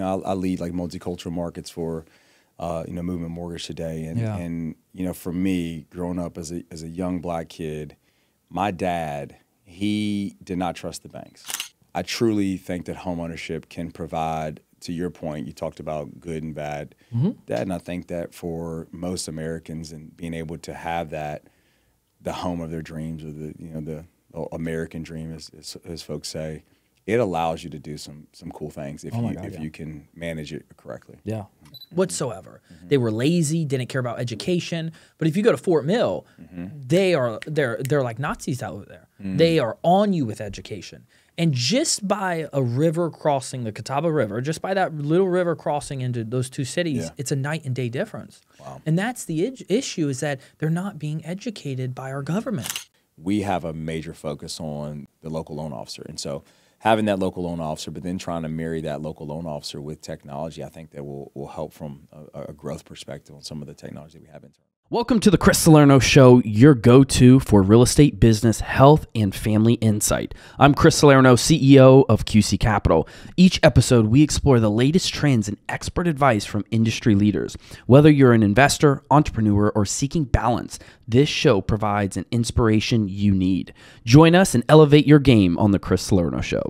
I lead like multicultural markets for, Movement Mortgage today. And for me, growing up as a young black kid, my dad, he did not trust the banks. I truly think that homeownership can provide, to your point, you talked about good and bad, that, and I think that for most Americans and being able to have that, the home of their dreams, or the American dream, as folks say, it allows you to do some cool things if you can manage it correctly. Yeah, whatsoever. They were lazy, didn't care about education. But if you go to Fort Mill, they're like Nazis out there. They are on you with education. And just by a river crossing, the Catawba River, just by that little river crossing into those two cities, it's a night and day difference. Wow. And that's the issue, is that they're not being educated by our government. We have a major focus on the local loan officer. And so having that local loan officer, but then trying to marry that local loan officer with technology, I think that will help from a growth perspective on some of the technology that we have internally. Welcome to the Chris Salerno Show, your go-to for real estate, business, health, and family insight. I'm Chris Salerno, CEO of QC Capital. Each episode, we explore the latest trends and expert advice from industry leaders. Whether you're an investor, entrepreneur, or seeking balance, this show provides an inspiration you need. Join us and elevate your game on the Chris Salerno Show.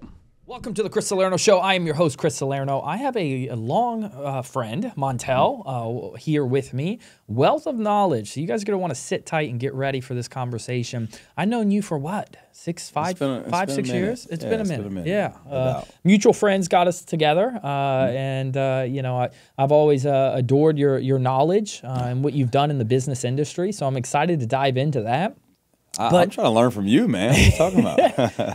Welcome to the Chris Salerno Show. I am your host, Chris Salerno. I have a long friend, Montell, here with me. Wealth of knowledge. So you guys are going to want to sit tight and get ready for this conversation. I've known you for what? 6 years? It's been a minute. Yeah. Mutual friends got us together. I've always adored your knowledge and what you've done in the business industry. So I'm excited to dive into that. I'm trying to learn from you, man. What are you talking about?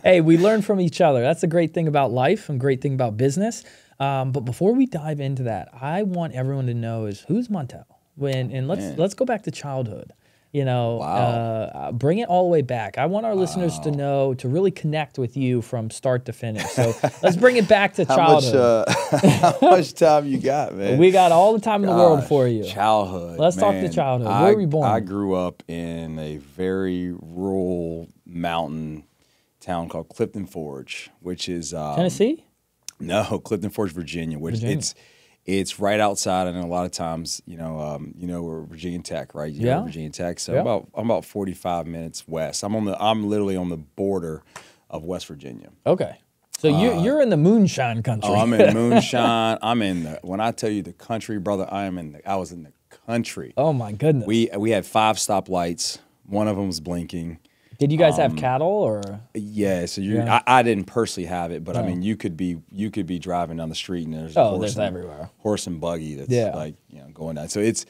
Hey, we learn from each other. That's a great thing about life and great thing about business. But before we dive into that, I want everyone to know is who's Montell. Let's go back to childhood. Bring it all the way back. I want our listeners to know, to really connect with you from start to finish. So let's bring it back to childhood. How much time you got, man? We got all the time in the world for you. Childhood. Let's talk to childhood. Where were you born? I grew up in a very rural mountain town called Clifton Forge, which is Tennessee? No, Clifton Forge, Virginia. It's right outside, and a lot of times, we're Virginia Tech, right? Virginia Tech. So I'm about 45 minutes west. I'm literally on the border of West Virginia. Okay. So you're in the moonshine country. Oh, I'm in moonshine. When I tell you the country, brother, I was in the country. Oh my goodness. We had 5 stoplights. One of them was blinking. Did you guys have cattle or? Yeah, so I didn't personally have it, but I mean, you could be driving down the street and there's everywhere. Horse and buggy that's going down. So it's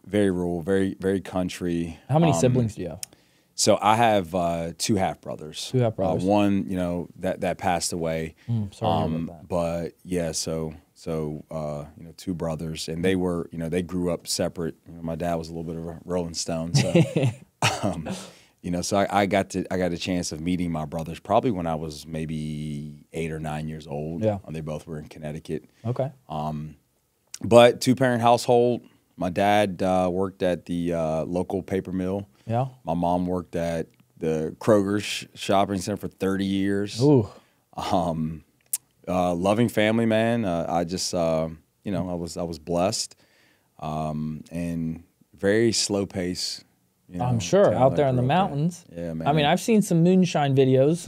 very rural, very very country. How many siblings do you have? So I have 2 half brothers. 2 half brothers. One, that passed away. Sorry about that. But yeah, so 2 brothers, and they were, they grew up separate. My dad was a little bit of a Rolling Stone, so. So I got a chance of meeting my brothers probably when I was maybe 8 or 9 years old. Yeah. They both were in Connecticut. Okay. But 2-parent household. My dad worked at the local paper mill. Yeah. My mom worked at the Kroger's shopping center for 30 years. Ooh. Loving family, man. I was blessed. And very slow pace. I'm sure out there in the mountains. Yeah, man. I mean, I've seen some moonshine videos.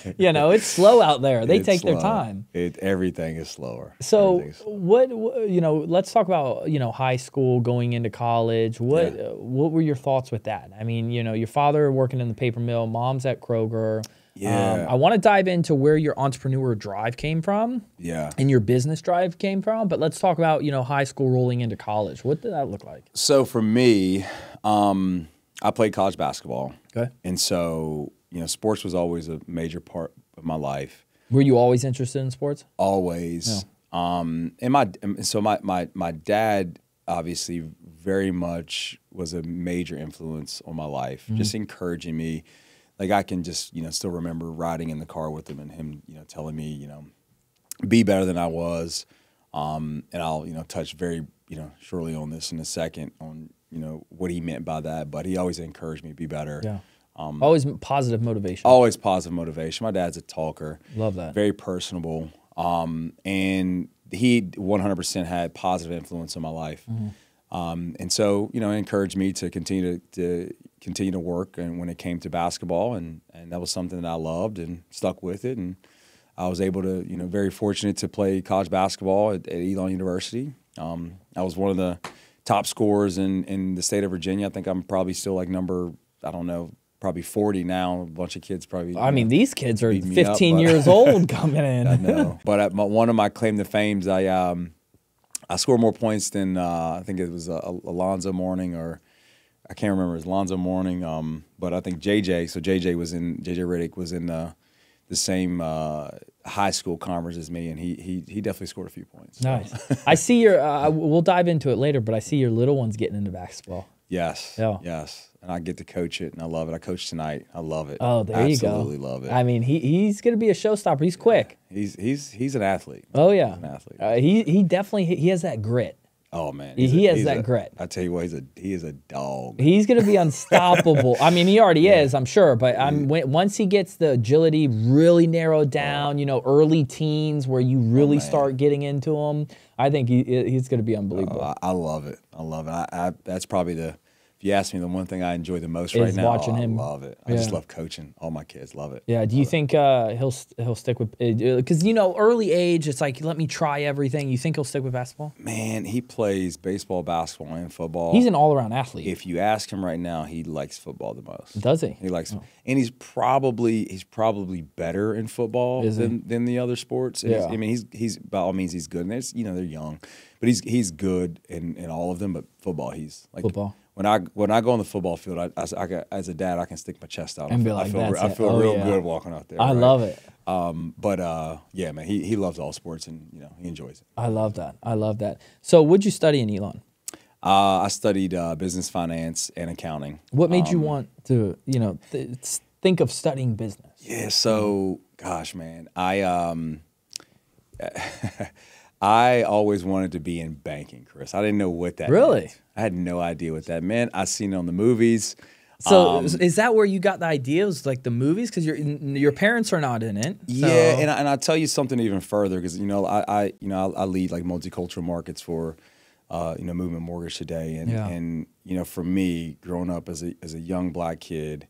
It's slow out there. They take their time. Everything is slower. So let's talk about, high school, going into college. What were your thoughts with that? I mean, your father working in the paper mill, mom's at Kroger. Yeah. I want to dive into where your entrepreneur drive came from. Yeah. And your business drive came from. But let's talk about, high school rolling into college. What did that look like? So for me, I played college basketball. Okay. And so, sports was always a major part of my life. Were you always interested in sports? Always. Yeah. My dad obviously very much was a major influence on my life, just encouraging me. Like I can just, still remember riding in the car with him and him, telling me, be better than I was. And I'll, touch very, shortly on this in a second on, what he meant by that. But he always encouraged me to be better. Yeah. Always positive motivation. Always positive motivation. My dad's a talker. Love that. Very personable. And, he 100% had positive influence on my life. And so, you know, it encouraged me to continue to work. And when it came to basketball, and that was something that I loved and stuck with it. And I was able to, you know, very fortunate to play college basketball at Elon University. I was one of the top scorers in the state of Virginia. I think I'm probably still like number, I don't know, probably 40 now. A bunch of kids probably. I mean, these kids are 15 years old coming in. I know. But one of my claim to fames, I scored more points than I think it was Alonzo Mourning, or I can't remember. It was Alonzo Mourning. But I think JJ. So JJ Redick was in the same high school conference as me, and he definitely scored a few points. So. Nice. I see your. We'll dive into it later, but I see your little one's getting into basketball. Yes. Yeah. Yes. And I get to coach it, and I love it. I coach tonight. I love it. Oh, there you go. Absolutely love it. I mean, he's going to be a showstopper. He's quick. He's an athlete. Oh yeah, He's an athlete. He definitely has that grit. Oh man, he has that grit. I tell you what, he is a dog. He's going to be unstoppable. I mean, he already is, I'm sure. But once he gets the agility really narrowed down, you know, early teens where you really start getting into him, I think he's going to be unbelievable. I love it. I love it. That's probably if you ask me, the one thing I enjoy the most right now. Watching him. I love it. I just love coaching. All my kids love it. Yeah. Do you think he'll stick with? Because you know, early age, it's like let me try everything. You think he'll stick with basketball? Man, he plays baseball, basketball, and football. He's an all-around athlete. If you ask him right now, he likes football the most. Does he? He likes, and he's probably better in football than the other sports. Yeah. I mean, he's by all means he's good. And there's, you know, they're young, but he's good in all of them. But football, he's like football. When I go on the football field, as a dad, I can stick my chest out and be like, I feel real good walking out there. I love it. But yeah, man, he loves all sports, and you know he enjoys it. I love that. So, what'd you study in Elon? I studied business, finance, and accounting. What made you want to, you know, think of studying business? Yeah. So, gosh, man, I always wanted to be in banking, Chris. I didn't know what that meant. I had no idea what that meant. I seen it on the movies. So is that where you got the idea? Was like the movies? Because your parents are not in it. So. Yeah, and I'll tell you something even further, because you know I lead like multicultural markets for you know, Movement Mortgage today, and you know, for me growing up as a young black kid,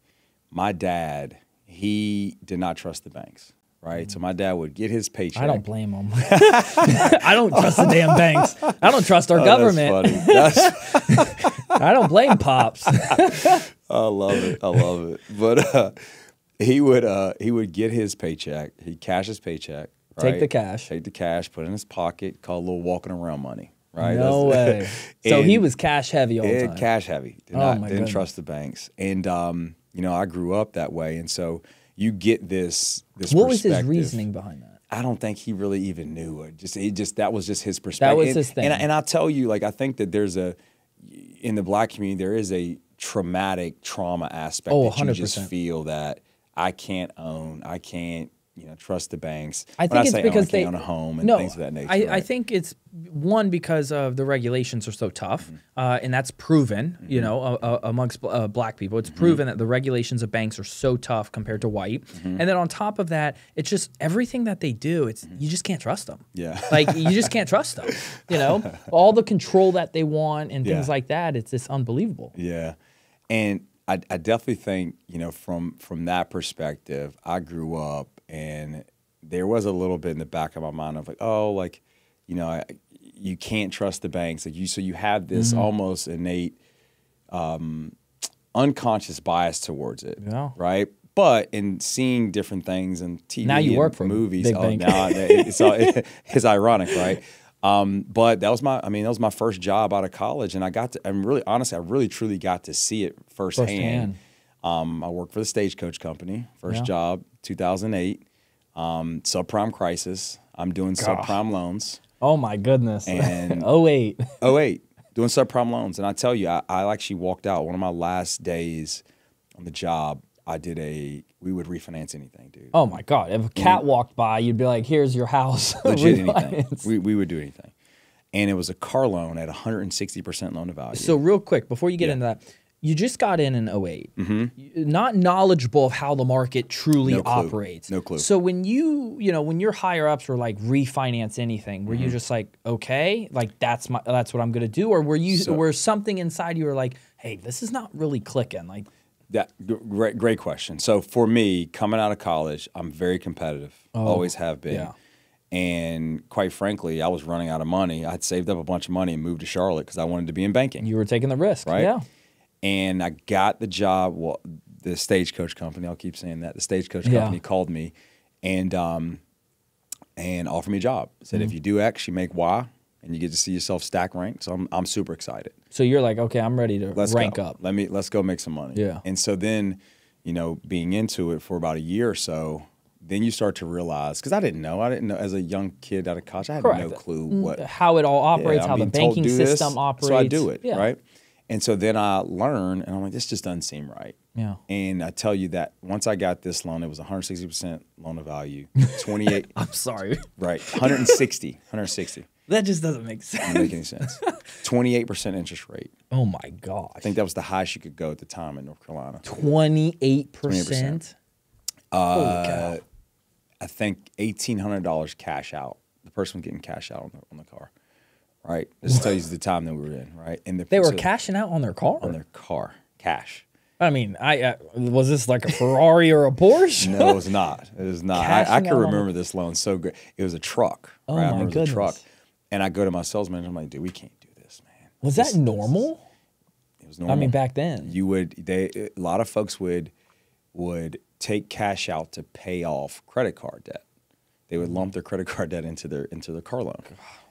my dad, he did not trust the banks. Right, so my dad would get his paycheck. I don't blame him. I don't trust the damn banks. I don't trust our government. That's funny. I don't blame Pops. I love it. But he would get his paycheck. He'd cash his paycheck. Right? Take the cash. Put it in his pocket. Call a little walking around money. Right? No way. So he was cash heavy all the time. Cash heavy. Didn't trust the banks. And you know, I grew up that way, and so. You get this What was his reasoning behind that? I don't think he really even knew it. That was just his perspective. That was his thing. And I'll tell you, like, I think that in the black community, there is a trauma aspect that 100%. you just feel that I can't own, I can't, you know, trust the banks. I think it's because they own a home and things of that nature. I think it's one because of the regulations are so tough, and that's proven. You know, amongst black people, it's proven that the regulations of banks are so tough compared to white. And then on top of that, it's just everything that they do. It's you just can't trust them. Yeah, like you just can't trust them. You know, all the control that they want and things like that. It's just unbelievable. Yeah, and I definitely think, you know, from that perspective, I grew up. And there was a little bit in the back of my mind of like, oh, like, you know, you can't trust the banks. Like so you have this almost innate, unconscious bias towards it, right? But in seeing different things in TV, now you and work for movies, big bank. now it's ironic, right? But that was my first job out of college, and I really truly got to see it firsthand. I worked for the Stagecoach Company, first job, 2008, subprime crisis. I'm doing subprime loans. Oh my goodness. And 08, doing subprime loans. And I tell you, I actually walked out one of my last days on the job. We would refinance anything, dude. Oh my God. If a cat walked by, you'd be like, here's your house. Legit anything. We would do anything. And it was a car loan at 160% loan to value. So real quick, before you get into that, you just got in 08, not knowledgeable of how the market truly operates. No clue. So when when your higher ups were like refinance anything, were you just like, okay, like that's what I'm gonna do, or were something inside you were like, hey, this is not really clicking, like. That great question. So for me, coming out of college, I'm very competitive. Always have been. Yeah. And quite frankly, I was running out of money. I had saved up a bunch of money and moved to Charlotte because I wanted to be in banking. You were taking the risk, right? Yeah. And I got the job. Well, the Stagecoach company. I'll keep saying that. The Stagecoach company called me and offered me a job. Said if you do X, you make Y, and you get to see yourself stack rank. So I'm super excited. So you're like, okay, I'm ready to rank up. Let's go make some money. Yeah. And so then, being into it for about a year or so, then you start to realize, because I didn't know as a young kid out of college, I had no clue how it all operates, how the banking system operates. So I do it, right? And so then I learn, and I'm like, this just doesn't seem right. Yeah. And I tell you that once I got this loan, it was 160% loan of value, 28. I'm sorry. Right, 160. That just doesn't make sense. Doesn't make any sense. 28% interest rate. Oh my gosh. I think that was the highest you could go at the time in North Carolina. 28%. Holy cow. I think $1,800 cash out. The person was getting cash out on the car, right? This tells you the time that we were in, right? And they were cashing out on their car? On their car, cash. I mean, was this like a Ferrari or a Porsche? No, it was not. It was not. I can remember this loan so good. It was a truck. Oh, right? my goodness. It was a truck. And I go to my sales manager. I'm like, dude, we can't do this, man. Was that normal? It was normal. I mean, back then. A lot of folks would take cash out to pay off credit card debt. They would lump their credit card debt into their car loan.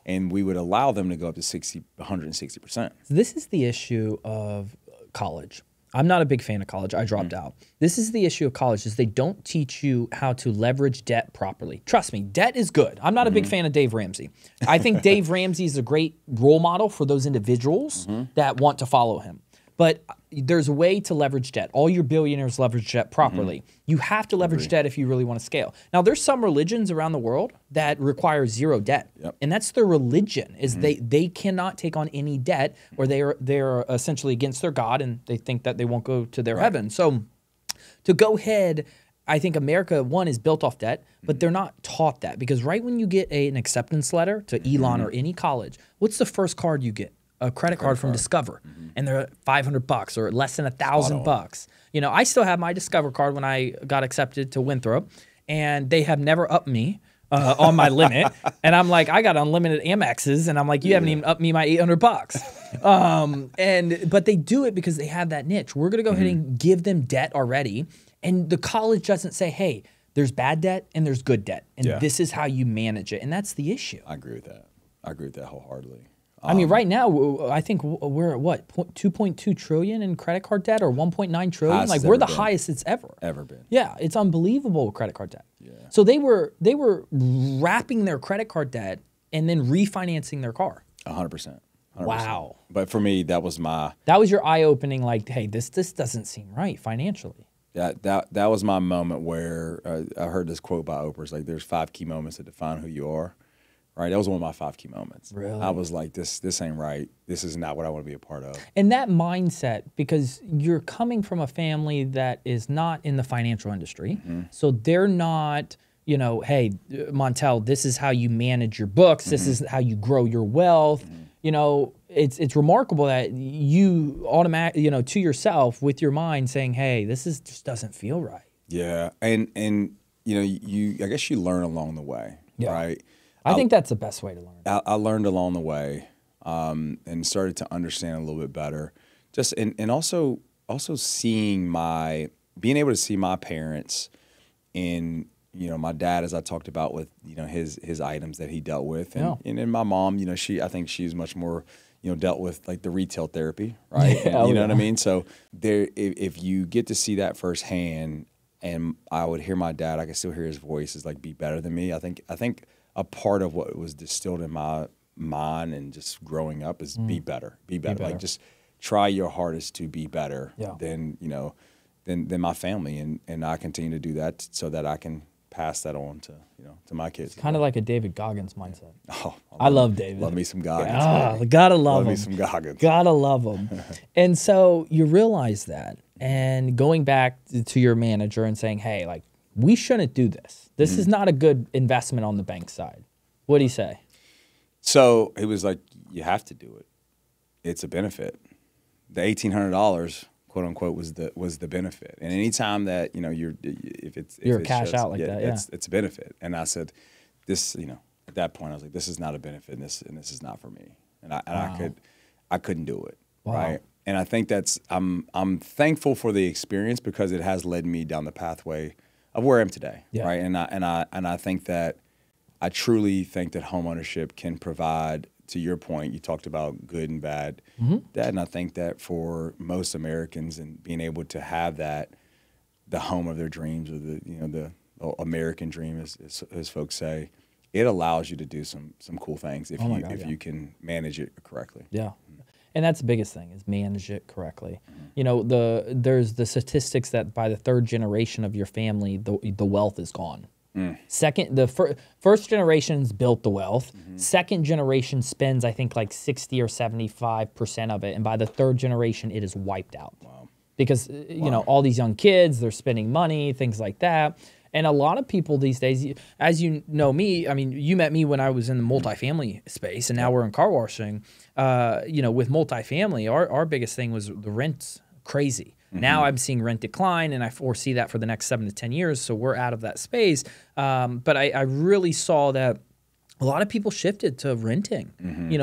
And we would allow them to go up to 160%. This is the issue of college. I'm not a big fan of college. I dropped out. This is the issue of college is they don't teach you how to leverage debt properly. Trust me, debt is good. I'm not a big fan of Dave Ramsey. I think Dave Ramsey is a great role model for those individuals that want to follow him. But there's a way to leverage debt. All your billionaires leverage debt properly. You have to leverage debt if you really want to scale. Now, there's some religions around the world that require zero debt. Yep. And that's their religion, is they cannot take on any debt, or they're essentially against their God, and they think that they won't go to their heaven. So to go ahead, I think America, one, is built off debt, but they're not taught that. Because right when you get an acceptance letter to Elon or any college, what's the first card you get? A credit card from Discover, and they're $500 or less than $1,000. I still have my Discover card when I got accepted to Winthrop, and they have never upped me on my limit. And I'm like, I got unlimited Amexes, and I'm like, you haven't even upped me my $800. But they do it because they have that niche. We're gonna go ahead and give them debt already, and the college doesn't say, hey, there's bad debt and there's good debt, and this is how you manage it, and that's the issue. I agree with that. I agree with that wholeheartedly. I mean, right now, I think we're at what, 2.2 trillion in credit card debt, or 1.9 trillion? Like, we're the highest it's ever been. Yeah, it's unbelievable credit card debt. Yeah. So they were wrapping their credit card debt and then refinancing their car. 100%. Wow. But for me, that was your eye-opening, like, hey, this doesn't seem right financially. That was my moment where I heard this quote by Oprah. It's like, there's 5 key moments that define who you are. Right, that was one of my 5 key moments. Really? I was like, this ain't right. This is not what I want to be a part of. And that mindset, because you're coming from a family that is not in the financial industry, so they're not, hey, Montell, this is how you manage your books. This is how you grow your wealth. It's remarkable that you to yourself with your mind saying, hey, just doesn't feel right. Yeah, and I guess you learn along the way, right? I think that's the best way to learn. I learned along the way, and started to understand a little bit better. Just and also being able to see my parents in my dad, as I talked about with his items that he dealt with, and then my mom, I think she's much more dealt with like the retail therapy, right? Yeah, and, what I mean. So if you get to see that firsthand, and I would hear my dad, I can still hear his voice, is like, be better than me. I think a part of what was distilled in my mind and just growing up is be better. Like, just try your hardest to be better than my family, and I continue to do that so that I can pass that on to to my kids. Kind of like a David Goggins mindset. Oh, I love David. Love me some Goggins. Gotta love him. Me some Goggins. Gotta love him. And so you realize that, and going back to your manager and saying, hey, like, we shouldn't do this. This is not a good investment on the bank side. What did he say? So he was like, you have to do it. It's a benefit. The $1,800, quote unquote, was the benefit. And anytime that you're cash out like that, it's a benefit. And I said, this, at that point, I was like, this is not a benefit, and this is not for me. And I couldn't do it, right? And I think I'm thankful for the experience because it has led me down the pathway of where I am today, right? And I think that I truly think that homeownership can provide. To your point, you talked about good and bad. And I think that for most Americans, and being able to have that, the home of their dreams, or the American dream, as folks say, it allows you to do some cool things if you can manage it correctly. Yeah. And that's the biggest thing, is manage it correctly. There's the statistics that by the third generation of your family, the wealth is gone. The first generation's built the wealth. Second generation spends, I think, like 60 or 75% of it, and by the third generation, it is wiped out. Wow. Because all these young kids, they're spending money, things like that. And a lot of people these days, as you know me, I mean, you met me when I was in the multifamily space, and now we're in car washing. With multifamily, our biggest thing was the rent's crazy. Now I'm seeing rent decline, and I foresee that for the next 7 to 10 years, so we're out of that space. But I really saw that a lot of people shifted to renting,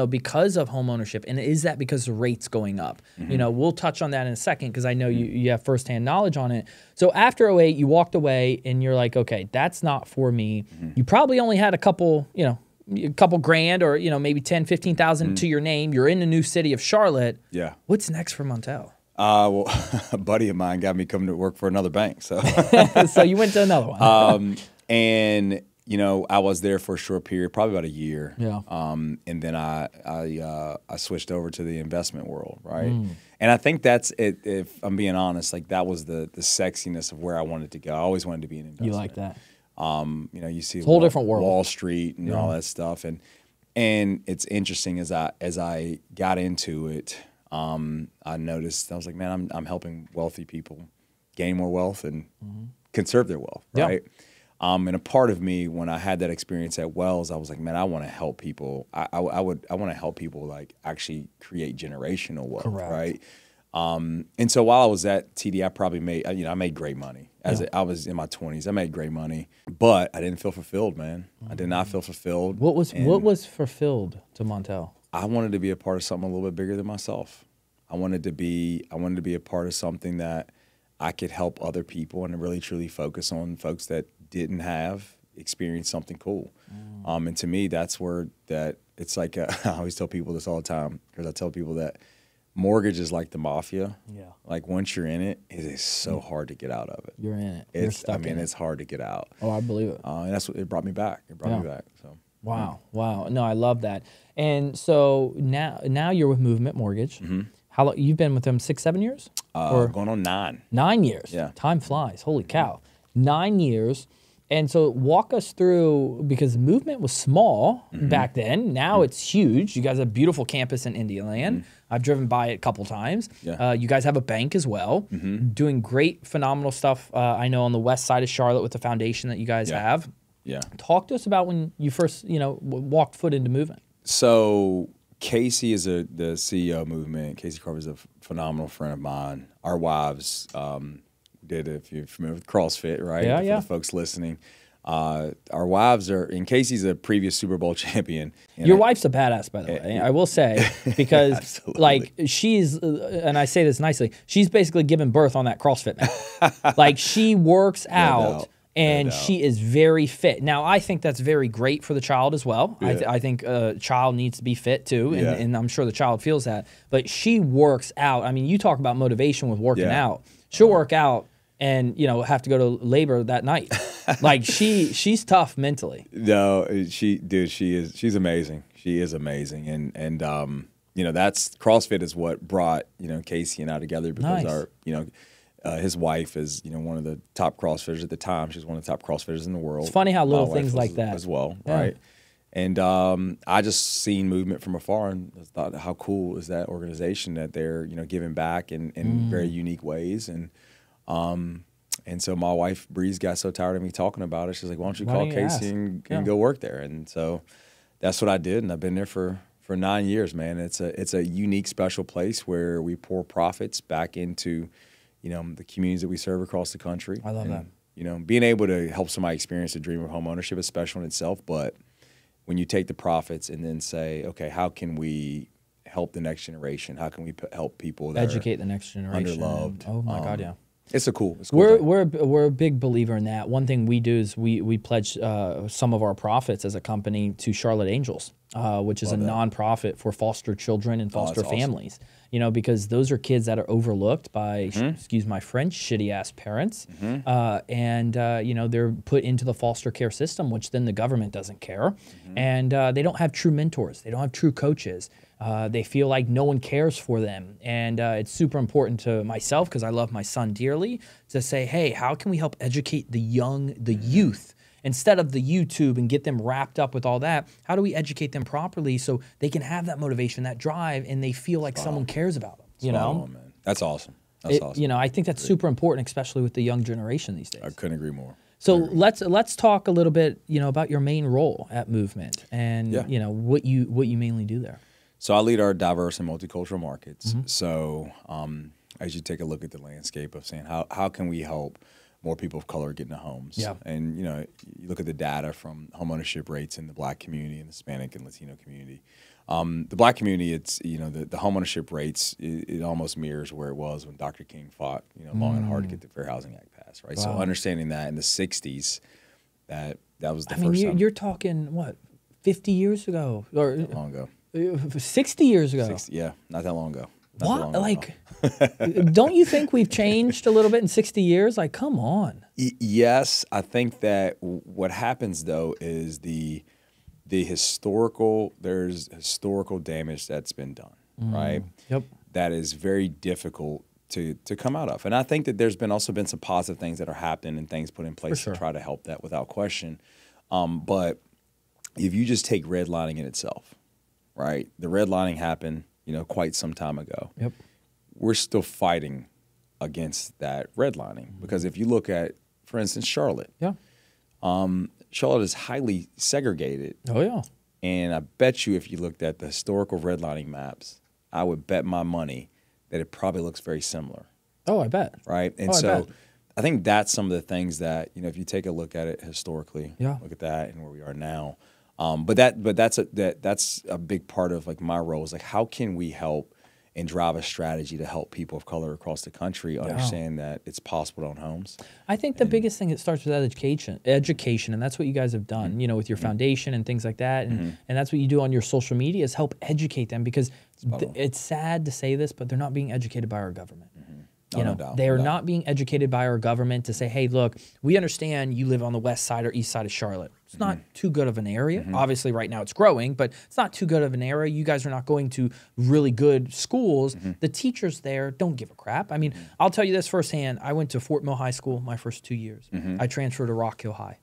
because of home ownership. And is that because the rate's going up? We'll touch on that in a second, because I know you have firsthand knowledge on it. So after 08, you walked away, and you're like, okay, that's not for me. You probably only had a couple grand, or maybe 10, 15,000 to your name. You're in the new city of Charlotte. Yeah. What's next for Montell? Well, a buddy of mine got me coming to work for another bank. So, so you went to another one. And I was there for a short period, probably about a year. Yeah. And then I switched over to the investment world, right? And I think that's it. If I'm being honest, like, that was the sexiness of where I wanted to go. I always wanted to be in investment. You like that? You see it's a whole different world. Wall Street and all that stuff, and it's interesting as I got into it. I noticed, I was like, man, I'm helping wealthy people gain more wealth and conserve their wealth, right? And a part of me, when I had that experience at Wells, I was like, man, I want to help people. I want to help people, like, actually create generational wealth, right? And so while I was at TD, I probably made, I made great money. I was in my 20s, I made great money, but I didn't feel fulfilled, man. I did not feel fulfilled. What was fulfilled to Montell? I wanted to be a part of something a little bit bigger than myself. I wanted to be a part of something that I could help other people and really truly focus on folks that didn't have experienced something cool. And to me, that's where it's like, I always tell people this all the time, because I tell people that mortgage is like the mafia. Yeah. Like, once you're in it, it is so hard to get out of it. You're in it. You're stuck in it. It's hard to get out. Oh, I believe it. And that's what it brought me back. It brought me back. So. Wow. No, I love that. And so now you're with Movement Mortgage. How long you've been with them? 6, 7 years? Going on 9. 9 years. Yeah. Time flies. Holy cow. 9 years. And so walk us through, because Movement was small back then. Now it's huge. You guys have a beautiful campus in Indian. I've driven by it a couple times. Yeah. You guys have a bank as well, doing great, phenomenal stuff. I know on the west side of Charlotte with the foundation that you guys have. Yeah. Talk to us about when you first, walked foot into Movement. So Casey is the CEO of Movement. Casey Carver's a phenomenal friend of mine. Our wives did, if you're familiar with CrossFit, right? For the folks listening. Our wives are, and Casey's a previous Super Bowl champion. Your wife's a badass, by the way. I will say, because like, she's, and I say this nicely, she's basically given birth on that CrossFit mat. Like, she works out. And she is very fit. Now, I think that's very great for the child as well. Yeah. I think a child needs to be fit too, and I'm sure the child feels that. But she works out. I mean, you talk about motivation with working out. She'll work out and have to go to labor that night. Like, she's tough mentally. No, she's amazing. She is amazing, and that's CrossFit is what brought Casey and I together, because our his wife is, one of the top CrossFitters at the time. She was one of the top CrossFitters in the world. It's funny how little things like that as well, right? And I just seen movement from afar and thought, how cool is that organization that they're, giving back in very unique ways. And so my wife, Breeze, got so tired of me talking about it. She's like, why don't you call Casey and go work there? And so that's what I did. And I've been there for 9 years, man. It's a unique, special place where we pour profits back into, the communities that we serve across the country. I love that. Being able to help somebody experience the dream of homeownership is special in itself. But when you take the profits and then say, okay, how can we help the next generation? How can we help people that educate the next generation? Underloved. Oh my God, yeah. It's a cool. We're a big believer in that. One thing we do is we pledge some of our profits as a company to Charlotte Angels, which is a nonprofit for foster children and foster families. Awesome. Because those are kids that are overlooked by, excuse my French, shitty ass parents, and they're put into the foster care system, which then the government doesn't care, and they don't have true mentors. They don't have true coaches. They feel like no one cares for them. And it's super important to myself, because I love my son dearly, to say, hey, how can we help educate the youth? Instead of the YouTube and get them wrapped up with all that, how do we educate them properly so they can have that motivation, that drive, and they feel like someone cares about them? Man. That's awesome. That's awesome. I think that's super important, especially with the young generation these days. I couldn't agree more. So let's talk a little bit, about your main role at Movement and what you mainly do there. So I lead our diverse and multicultural markets. So as you take a look at the landscape of saying how can we help more people of color get into homes? Yeah. And you look at the data from homeownership rates in the Black community and the Hispanic and Latino community. The Black community, it's the homeownership rates, it almost mirrors where it was when Dr. King fought long and hard to get the Fair Housing Act passed, right? Wow. So understanding that in the 60s, that was the first time. You're talking what, 50 years ago or long ago. 60 years ago. 60, yeah, not that long ago. Don't you think we've changed a little bit in 60 years? Like, come on. Yes, I think that what happens though is there's historical damage that's been done, right? Yep. That is very difficult to come out of. And I think that there's also been some positive things that are happening and things put in place to try to help that without question. But if you just take redlining in itself, right? The redlining happened, quite some time ago. Yep. We're still fighting against that redlining because if you look at, for instance, Charlotte. Yeah. Charlotte is highly segregated. Oh yeah. And I bet you if you looked at the historical redlining maps, I would bet my money that it probably looks very similar. Oh, I bet. Right? And I think that's some of the things that, if you take a look at it historically, look at that and where we are now. But that's a big part of like my role is like how can we help and drive a strategy to help people of color across the country understand that it's possible to own homes. I think the biggest thing, it starts with education, and that's what you guys have done, with your foundation and things like that, and that's what you do on your social media is help educate them because it's sad to say this, but they're not being educated by our government. They are not being educated by our government to say, hey, look, we understand you live on the west side or east side of Charlotte. It's not too good of an area. Obviously, right now it's growing, but it's not too good of an area. You guys are not going to really good schools. The teachers there don't give a crap. I mean, I'll tell you this firsthand. I went to Fort Mill High School my first 2 years. I transferred to Rock Hill High.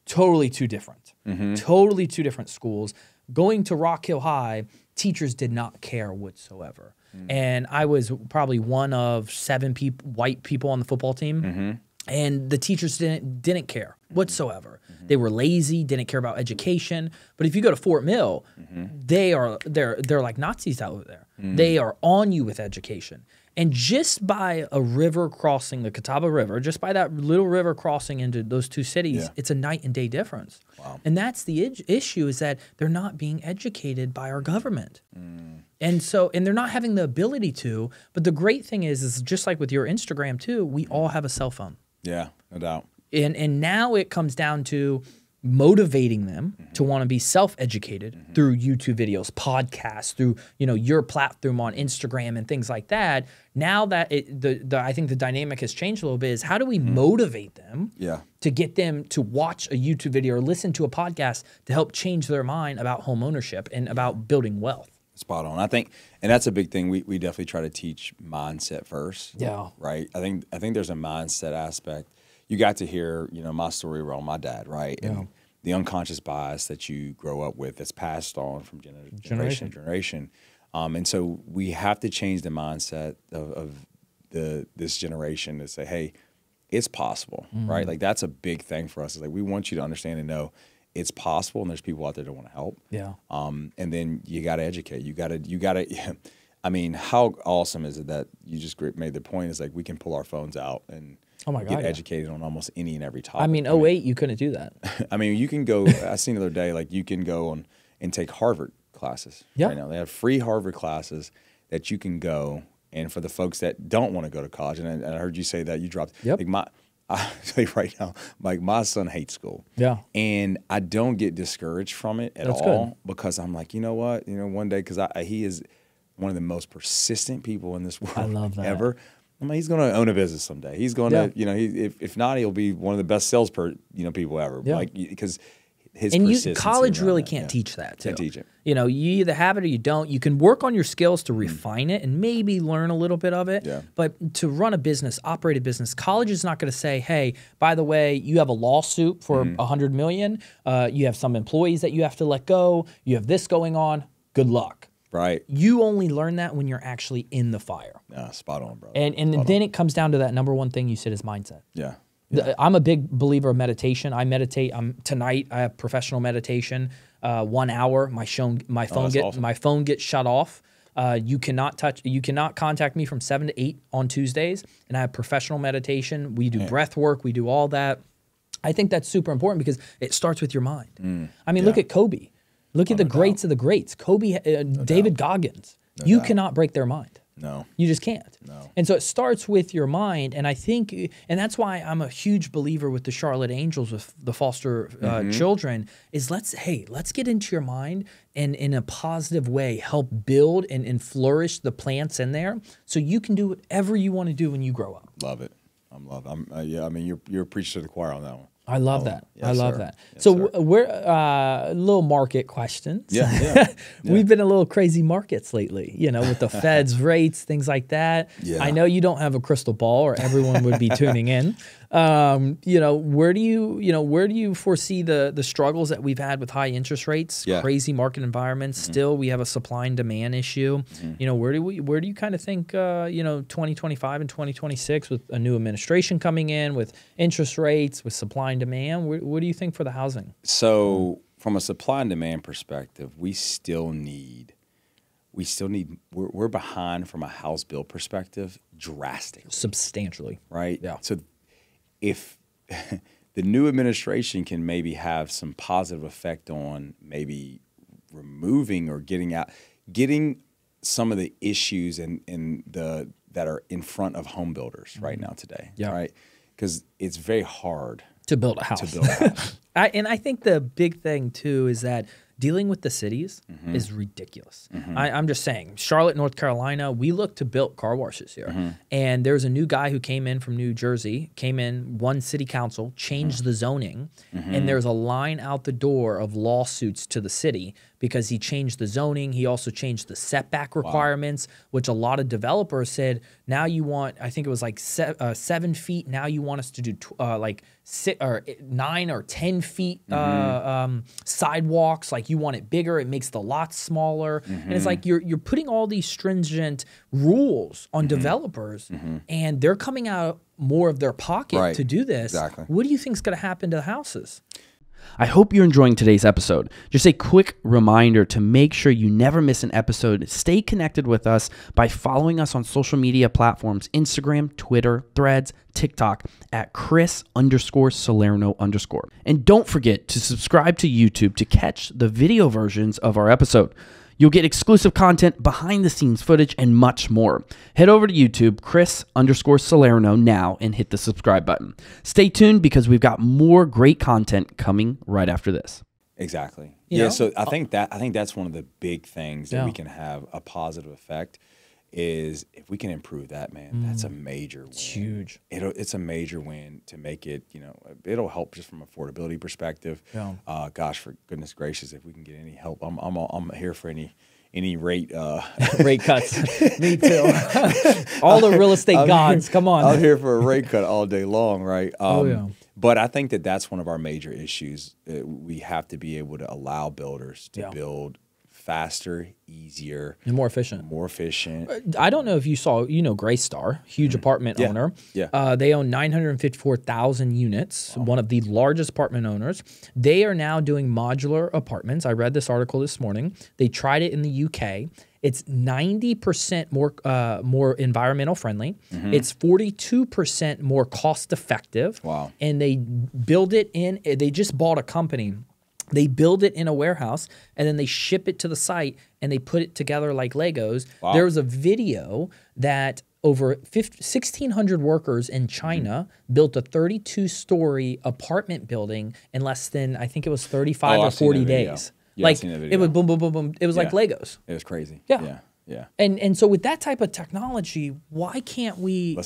Totally two different. Totally two different schools. Going to Rock Hill High, teachers did not care whatsoever. And I was probably one of 7 white people on the football team. And the teachers didn't care whatsoever. They were lazy, didn't care about education. But if you go to Fort Mill, they're like Nazis out there. They are on you with education. And just by a river crossing, the Catawba River, just by that little river crossing into those two cities, it's a night and day difference. Wow. And that's the issue is that they're not being educated by our government. And they're not having the ability to. But the great thing is just like with your Instagram too, we all have a cell phone. Yeah, no doubt. And now it comes down to motivating them to want to be self-educated through YouTube videos, podcasts, through your platform on Instagram and things like that. Now that I think the dynamic has changed a little bit is how do we motivate them to get them to watch a YouTube video or listen to a podcast to help change their mind about home ownership and about building wealth? Spot on. I think, and that's a big thing. We definitely try to teach mindset first. Yeah. Right. I think there's a mindset aspect. You got to hear, my story around my dad, right? Yeah. And the unconscious bias that you grow up with that's passed on from generation to generation. And so we have to change the mindset of this generation to say, hey, it's possible, right? Like that's a big thing for us. It's like we want you to understand and know it's possible, and there's people out there that want to help. Yeah. And then you got to educate. You got to. I mean, how awesome is it that you just made the point? Is like we can pull our phones out and get educated on almost any and every topic. I mean, 08, you couldn't do that. I mean, you can go. I seen the other day, like you can go on and take Harvard classes. Yeah. Right now they have free Harvard classes that you can go. And for the folks that don't want to go to college, and I heard you say that you dropped. Yep. Like I tell you right now, like my son hates school. Yeah. And I don't get discouraged from it at all because I'm like, you know what? One day, because he is one of the most persistent people in this world I love that. ever. I mean, he's going to own a business someday. He's going to, if not, he'll be one of the best sales people ever. Yeah. Like, because his and persistency college really that, can't teach that too. Can't teach it. You either have it or you don't. You can work on your skills to refine it and maybe learn a little bit of it. Yeah. But to run a business, operate a business, college is not going to say, hey, by the way, you have a lawsuit for $100 million. You have some employees that you have to let go. You have this going on. Good luck. Right. You only learn that when you're actually in the fire. Yeah, spot on, brother. And then it comes down to that number one thing you said is mindset. Yeah. I'm a big believer of meditation. I meditate. Tonight I have professional meditation. 1 hour. My phone gets shut off. You cannot contact me from 7 to 8 on Tuesdays. And I have professional meditation. We do breath work. We do all that. I think that's super important because it starts with your mind. I mean, look at Kobe. Look at the greats of the greats. Kobe, David Goggins. You cannot break their mind. No. You just can't. No. And so it starts with your mind. And I think, and that's why I'm a huge believer with the Charlotte Angels, with the foster children, is let's get into your mind and in a positive way help build and flourish the plants in there so you can do whatever you want to do when you grow up. Love it. I mean, you're preaching to the choir on that one. I love that. Yes, I love sir. that. Yes, so sir. we're little market questions. Yeah. We've been in a little crazy markets lately, with the Fed's rates, things like that. Yeah. I know you don't have a crystal ball, or everyone would be tuning in. Where do you foresee the struggles that we've had with high interest rates, crazy market environments? Still, we have a supply and demand issue. Where do you kind of think 2025 and 2026 with a new administration coming in, with interest rates, with supply and demand? What do you think for the housing? So from a supply and demand perspective, we're behind from a house build perspective drastically. Substantially. Right? Yeah. So if the new administration can maybe have some positive effect on maybe removing or getting some of the issues that are in front of home builders right now today. Yeah. Right? Because it's very hard to build a house. And I think the big thing too is that dealing with the cities is ridiculous. I'm just saying, Charlotte, North Carolina, we look to build car washes here. And there's a new guy who came in from New Jersey, won city council, changed the zoning, and there's a line out the door of lawsuits to the city because he changed the zoning. He also changed the setback requirements, which a lot of developers said, now you want, I think it was like 7 feet. Now you want us to do like 9 or 10 feet sidewalks. Like you want it bigger. It makes the lots smaller. And it's like you're putting all these stringent rules on developers, and they're coming out more of their pocket to do this. Exactly. What do you think is going to happen to the houses? I hope you're enjoying today's episode. Just a quick reminder to make sure you never miss an episode. Stay connected with us by following us on social media platforms, Instagram, Twitter, Threads, TikTok at Chris_Salerno_. And don't forget to subscribe to YouTube to catch the video versions of our episode. You'll get exclusive content, behind the scenes footage, and much more. Head over to YouTube, Chris_Salerno now, and hit the subscribe button. Stay tuned because we've got more great content coming right after this. Exactly. So I think that's one of the big things that we can have a positive effect is if we can improve that, man, that's a major win. It's huge. It's a major win to make it, it'll help just from affordability perspective. Yeah. Gosh, for goodness gracious, if we can get any help, I'm here for any any rate rate cuts. Me too. All the real estate gods, come on. I'm here for a rate cut all day long, right? Yeah. But I think that that's one of our major issues. We have to be able to allow builders to build faster, easier, and more efficient. I don't know if you saw, Greystar, huge apartment owner. Yeah. They own 954,000 units, one of the largest apartment owners. They are now doing modular apartments. I read this article this morning. They tried it in the UK. It's 90% more environmental friendly. It's 42% more cost effective. Wow. And they build it they just bought a company. They build it in a warehouse, and then they ship it to the site, and they put it together like Legos. Wow. There was a video that over 1,600 workers in China built a 32-story apartment building in less than, I think it was 35 or 40 days. Yeah, like, it was boom, boom, boom, boom. It was like Legos. It was crazy. Yeah. Yeah. And so with that type of technology, why can't we,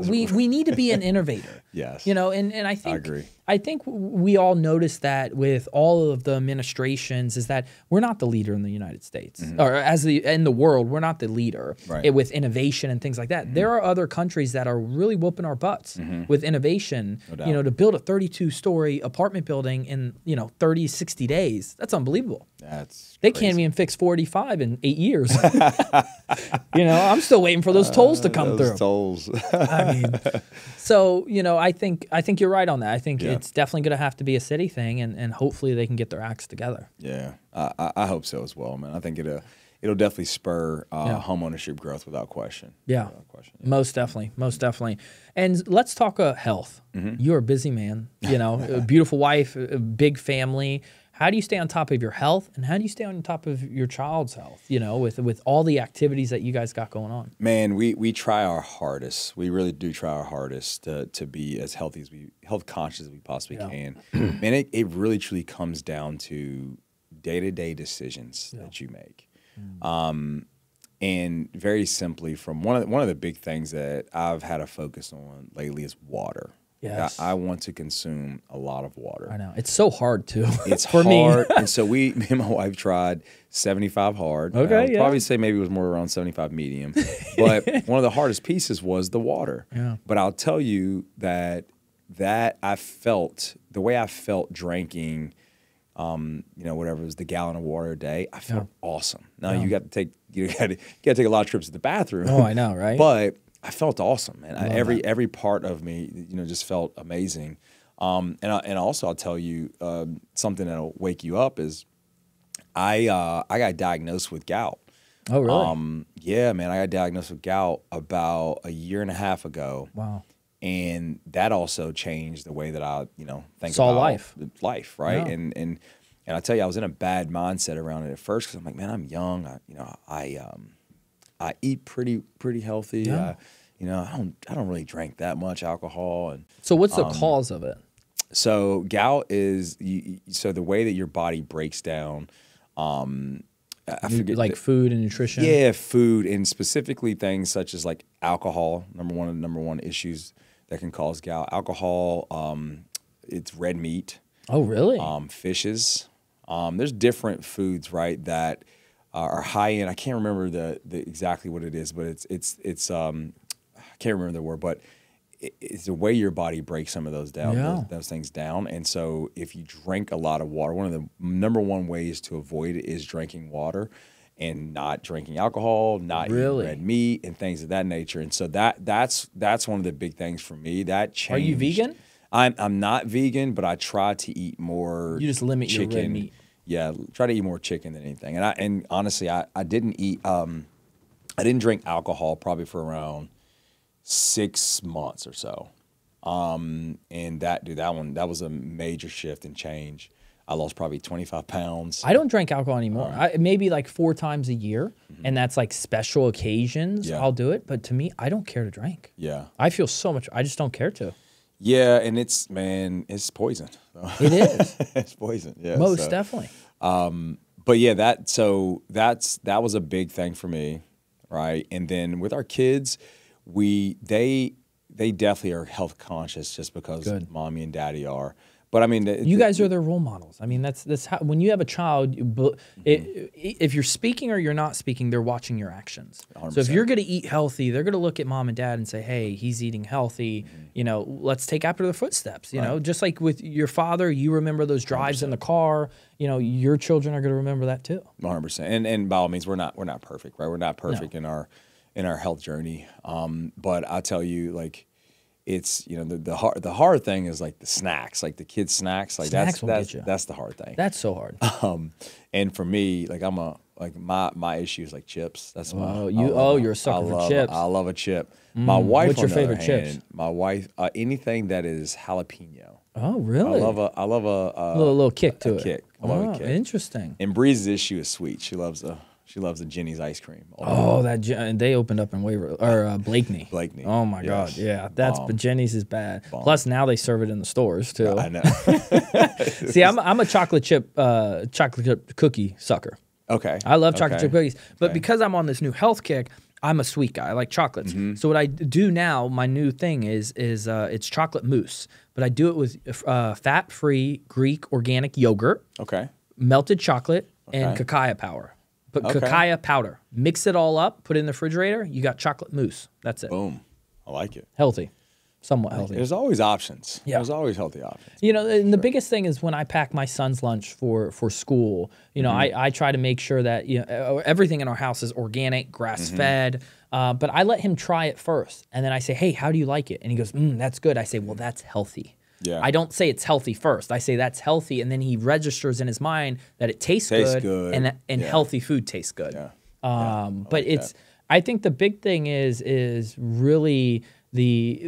we need to be an innovator. Yes. And I think I agree. I think we all notice that with all of the administrations is that we're not the leader in the United States or in the world, we're not the leader with innovation and things like that. There are other countries that are really whooping our butts with innovation, to build a 32-story apartment building in, 30, 60 days. That's unbelievable. They can't even fix 45 in 8 years. I'm still waiting for those tolls to come through. Tolls. I mean, so, I think you're right on that. I think it's definitely going to have to be a city thing, and hopefully they can get their acts together. Yeah, I hope so as well, man. I think it'll definitely spur homeownership growth without question. Yeah, most definitely. And let's talk health. You're a busy man, a beautiful wife, a big family. How do you stay on top of your health, and how do you stay on top of your child's health, with all the activities that you guys got going on? Man, we try our hardest. We really do try our hardest to be as health conscious as we possibly can. Man, it really truly comes down to day-to-day decisions that you make. And very simply, from one of the big things that I've had a focus on lately is water. Yes. I want to consume a lot of water. I know. It's so hard, too. It's for hard. me. And so me and my wife tried 75 hard. Okay, I would probably say maybe it was more around 75 medium. But one of the hardest pieces was the water. Yeah. But I'll tell you that I felt, the way I felt drinking, whatever it was, the gallon of water a day, I felt awesome. Now you got to take a lot of trips to the bathroom. Oh, I know, right? But I felt awesome, man. Every part of me, just felt amazing. And also I'll tell you something that'll wake you up is I got diagnosed with gout. Oh, really? Yeah, man. I got diagnosed with gout about a year and a half ago. Wow. And that also changed the way that I, think Saw about life, right? Yeah. And I tell you, I was in a bad mindset around it at first because I'm like, man, I'm young. I eat pretty healthy. Yeah. I don't really drink that much alcohol. And so what's the cause of it? So gout is so the way that your body breaks down. I forget food and nutrition. Yeah, food, and specifically things such as like alcohol. Number one issues that can cause gout. Alcohol. It's red meat. Oh, really? Fishes. There's different foods, right, that are high in. I can't remember the exactly what it is, but it's I can't remember the word, but it's the way your body breaks some of those down, those things down. And so if you drink a lot of water, one of the number one ways to avoid it is drinking water and not drinking alcohol, not eating red meat and things of that nature. And so that's one of the big things for me. That changed. Are you vegan? I'm not vegan, but I try to eat more. You just limit chicken. your red meat. Yeah, try to eat more chicken than anything. And honestly, I didn't eat. I didn't drink alcohol probably for around 6 months or so. And that was a major shift and change. I lost probably 25 pounds. I don't drink alcohol anymore. Maybe like 4 times a year, and that's like special occasions. I'll do it. But to me, I don't care to drink. Yeah. I feel so much. I just don't care to. Yeah, and it's poison. It is. It's poison. Yeah. Most definitely. But yeah, that was a big thing for me, right? And then with our kids, they definitely are health conscious just because mommy and daddy are. But I mean, you guys are their role models. I mean, that's how, when you have a child, if you're speaking or you're not speaking, they're watching your actions. 100%. So if you're going to eat healthy, they're going to look at mom and dad and say, hey, he's eating healthy. You know, let's take after their footsteps. You know, just like with your father, you remember those drives 100%. In the car. You know, your children are going to remember that too. 100%. And by all means, we're not perfect, right? We're not perfect in our health journey. But I tell you, like, it's, you know, the hard thing is like the snacks, like the kids' snacks, like that's the hard thing. That's so hard. And for me, like my issue is like chips. That's my you're a sucker for chips. I love a chip. My wife, what's your favorite chips? My wife, anything that is jalapeno. Oh, really? I love a little kick to it. Kick. I love a kick. Interesting. And Breeze's issue is sweet. She loves the Jenny's ice cream. And they opened up in Blakeney. Blakeney. Oh my God, yeah, but Jenny's is bad. Bomb. Plus now they serve it in the stores too. I know. See, I'm a chocolate chip cookie sucker. Okay. I love chocolate chip cookies, but because I'm on this new health kick, I'm a sweet guy. I like chocolates. So what I do now, my new thing is it's chocolate mousse, but I do it with fat-free Greek organic yogurt. Okay. Melted chocolate and cacao powder. Cacao powder. Mix it all up, put it in the refrigerator, you got chocolate mousse. That's it. Boom. I like it. Healthy. Somewhat healthy. There's always options. Yeah. There's always healthy options. You know, and the biggest thing is when I pack my son's lunch for school, you know, I try to make sure that, you know, everything in our house is organic, grass-fed, but I let him try it first. And then I say, hey, how do you like it? And he goes, that's good. I say, well, that's healthy. Yeah. I don't say it's healthy first. I say that's healthy, and then he registers in his mind that it tastes good. And healthy food tastes good. Yeah. But it's I think the big thing is really these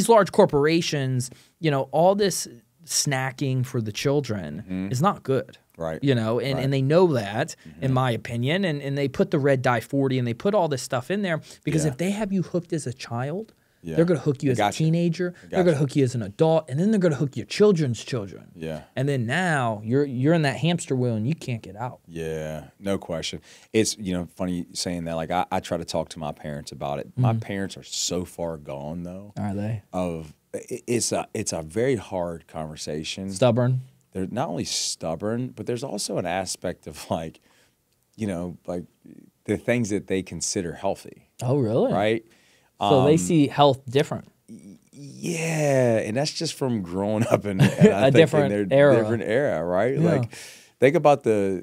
large corporations, you know, all this snacking for the children is not good. Right. You know, and they know that, in my opinion, and they put the red dye 40 and they put all this stuff in there because if they have you hooked as a child, they're going to hook you as a teenager. They're going to hook you as an adult, and then they're going to hook your children's children. Yeah. And then now you're in that hamster wheel and you can't get out. Yeah, no question. It's, you know, funny saying that. Like I try to talk to my parents about it. My parents are so far gone though. Are they? It's a very hard conversation. Stubborn. They're not only stubborn, but there's also an aspect of like, you know, like the things that they consider healthy. Oh, really? Right. So they see health different. Yeah, and that's just from growing up in a different era, right? Yeah. Like, think about the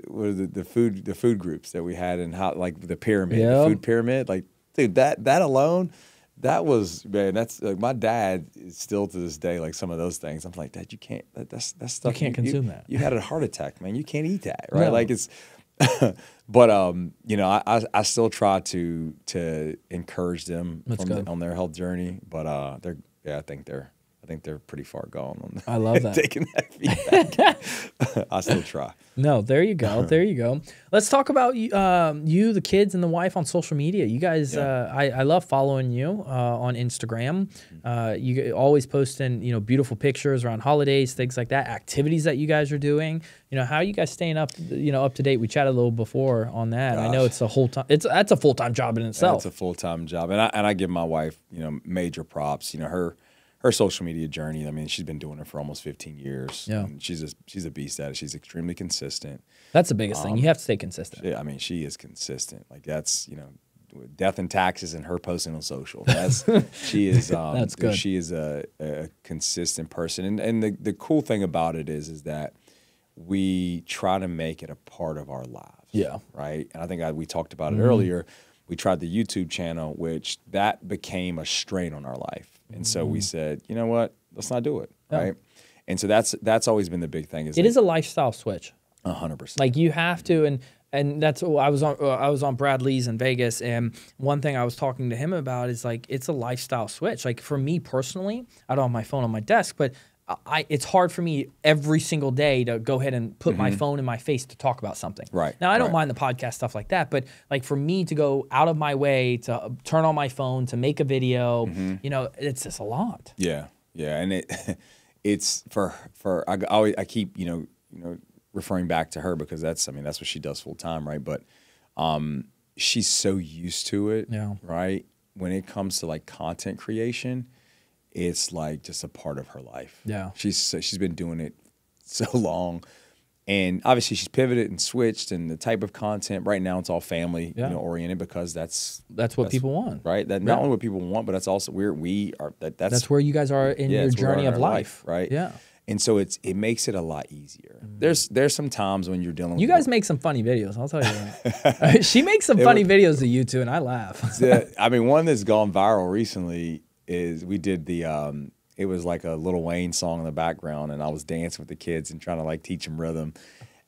food groups that we had and how, like, the pyramid, the food pyramid. Like, dude, that alone, that was, man. That's like my dad is still to this day like some of those things. I'm like, Dad, you can't. That's stuff. You can't consume that. You had a heart attack, man. You can't eat that, right? No. Like it's. But you know, I still try to encourage them on their health journey. But I think they're pretty far gone on I love that. taking that feedback. I still try. No, there you go. There you go. Let's talk about you, the kids, and the wife on social media. You guys, I love following you on Instagram. You always posting, you know, beautiful pictures around holidays, things like that, activities that you guys are doing. You know, how are you guys staying up to date? We chatted a little before on that. Gosh. I know it's that's a full-time job in itself. It's a full-time job, and I give my wife, you know, major props. You know, her social media journey, I mean, she's been doing it for almost 15 years. Yeah. And she's a beast at it. She's extremely consistent. That's the biggest thing. You have to stay consistent. Yeah, I mean, she is consistent. Like that's, you know, death and taxes and her posting on social. She is that's good. She is a consistent person. And the cool thing about it is that we try to make it a part of our lives. Yeah. Right? And I think we talked about it earlier. We tried the YouTube channel, which that became a strain on our life. And so we said, you know what? Let's not do it, right? And so that's always been the big thing. It is a lifestyle switch. 100%. Like you have to, and that's I was on Brad Lee's in Vegas, and one thing I was talking to him about is like it's a lifestyle switch. Like for me personally, I don't have my phone on my desk, but it's hard for me every single day to go ahead and put my phone in my face to talk about something. Right. Now, I don't mind the podcast, stuff like that, but like for me to go out of my way to turn on my phone, to make a video, you know, it's just a lot. Yeah. Yeah. And it's for I keep, you know, referring back to her because that's what she does full time. Right. But she's so used to it. Yeah. Right. When it comes to like content creation, it's like just a part of her life. Yeah. She's been doing it so long. And obviously she's pivoted and switched, and the type of content right now, it's all family oriented, because that's what people want. Right. That not only what people want, but that's also that's where you guys are in your journey of life. Right. Yeah. And so it makes it a lot easier. There's some times when you're dealing with... You guys make some funny videos, I'll tell you that. She makes some funny videos of you two, and I laugh. I mean, one that's gone viral recently is we did the... it was like a Lil Wayne song in the background, and I was dancing with the kids and trying to like teach them rhythm.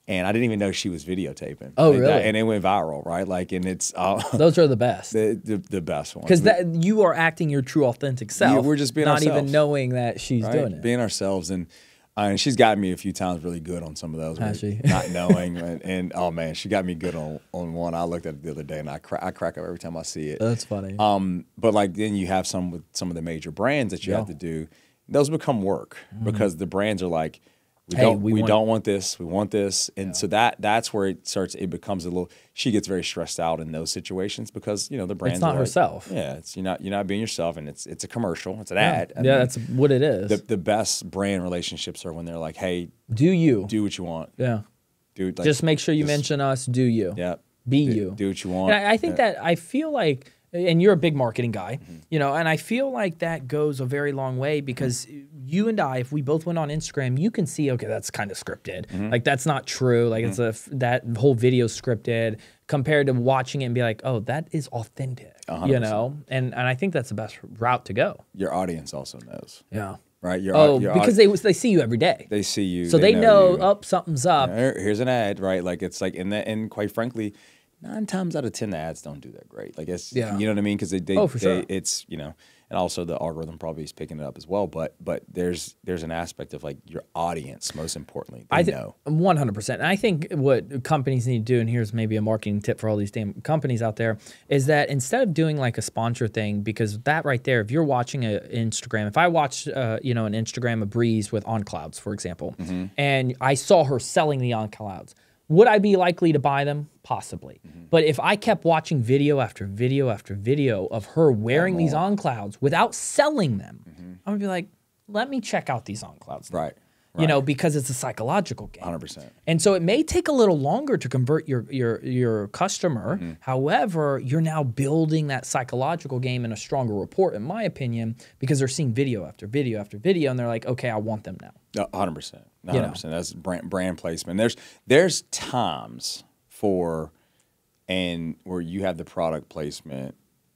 And I didn't even know she was videotaping. Oh, really? And it went viral, right? Like, and it's... those are the best. The best ones. Because you are acting your true, authentic self. Yeah, we're just being not ourselves. even knowing that she's doing it. Being ourselves. And she's gotten me a few times really good on some of those. Has she? Not knowing. and oh, man, she got me good on one. I looked at it the other day, and I crack up every time I see it. That's funny. But like then you have some with some of the major brands that you have to do. Those become work because the brands are like, we don't want this, we want this. And so that's where it becomes a little, she gets very stressed out in those situations because, the brands it's not are herself. Like, yeah, it's you're not being yourself, and it's a commercial, it's an ad. I mean, that's what it is. The best brand relationships are when they're like, hey, do what you want. Yeah. Dude, like, just make sure you mention us, do you. Yeah. Be you. Do what you want. And I think that I feel like, and you're a big marketing guy, and I feel like that goes a very long way because you and I, if we both went on Instagram, you can see, okay, that's kind of scripted. Like, that's not true. Like, that whole video scripted compared to watching it and be like, oh, that is authentic, 100%. And I think that's the best route to go. Your audience also knows. Yeah. Right? Because they see you every day. They see you. So they know something's up. Here's an ad, right? Like, it's like, and quite frankly, 9 times out of 10, the ads don't do that great. Like, it's, you know what I mean? Because sure. It's, and also the algorithm probably is picking it up as well. But there's an aspect of like your audience, most importantly. They know 100%. And I think what companies need to do, and here's maybe a marketing tip for all these damn companies out there, is that instead of doing like a sponsor thing, because that right there, if you're watching an Instagram, if I watched, an Instagram of Breeze with On Clouds, for example, and I saw her selling the On Clouds, would I be likely to buy them? Possibly. But if I kept watching video after video after video of her wearing these On Clouds without selling them, I'm going to be like, let me check out these On Clouds. Right. Because it's a psychological game. 100%. And so it may take a little longer to convert your customer. However, you're now building that psychological game in a stronger rapport, in my opinion, because they're seeing video after video after video, and they're like, okay, I want them now. 100%. 100%. That's brand placement. There's times where you have the product placement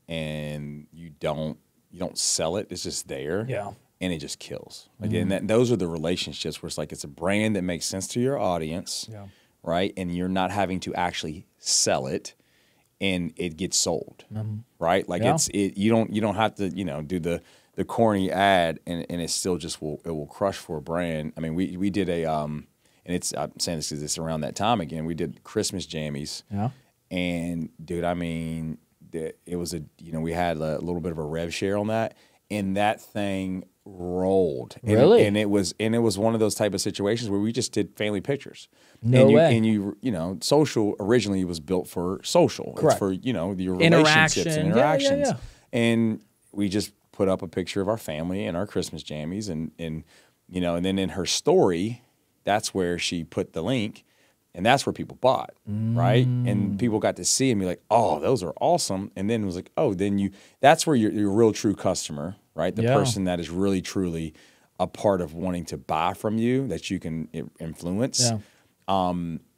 and you don't sell it. It's just there. Yeah. And it just kills. Again, those are the relationships where it's like it's a brand that makes sense to your audience, right? And you're not having to actually sell it, and it gets sold, right? Like you don't have to do the corny ad, and it still just will crush for a brand. I mean, we did and I'm saying this because it's around that time again. We did Christmas jammies, and dude, I mean, it was we had a little bit of a rev share on that, and that thing rolled. Really? And it was one of those type of situations where we just did family pictures. No way. And social originally was built for social. Correct. It's for, your relationships and interactions. Yeah. And we just put up a picture of our family and our Christmas jammies and then in her story, that's where she put the link. And that's where people bought, right? And people got to see and be like, oh, those are awesome. And then it was like, oh, that's where your real true customer, right? The person that is really, truly a part of wanting to buy from you that you can influence. Yeah.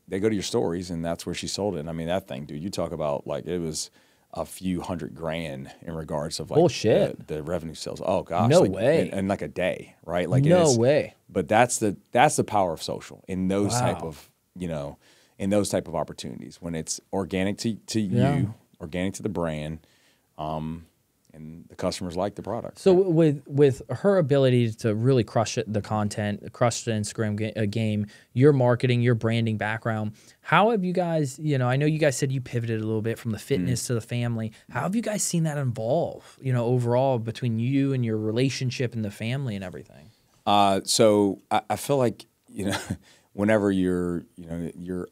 They go to your stories, and that's where she sold it. And I mean, that thing, dude, you talk about like it was a few $100,000 in regards of like the revenue sales. Oh gosh. No way. And like a day, right? Like no way. But that's the power of social in those type of in those type of opportunities when it's organic to you, organic to the brand, and the customers like the product. So with her ability to really crush the content, crush the Instagram game, your marketing, your branding background, how have you guys, I know you guys said you pivoted a little bit from the fitness to the family. How have you guys seen that evolve, overall between you and your relationship and the family and everything? So I feel like, whenever your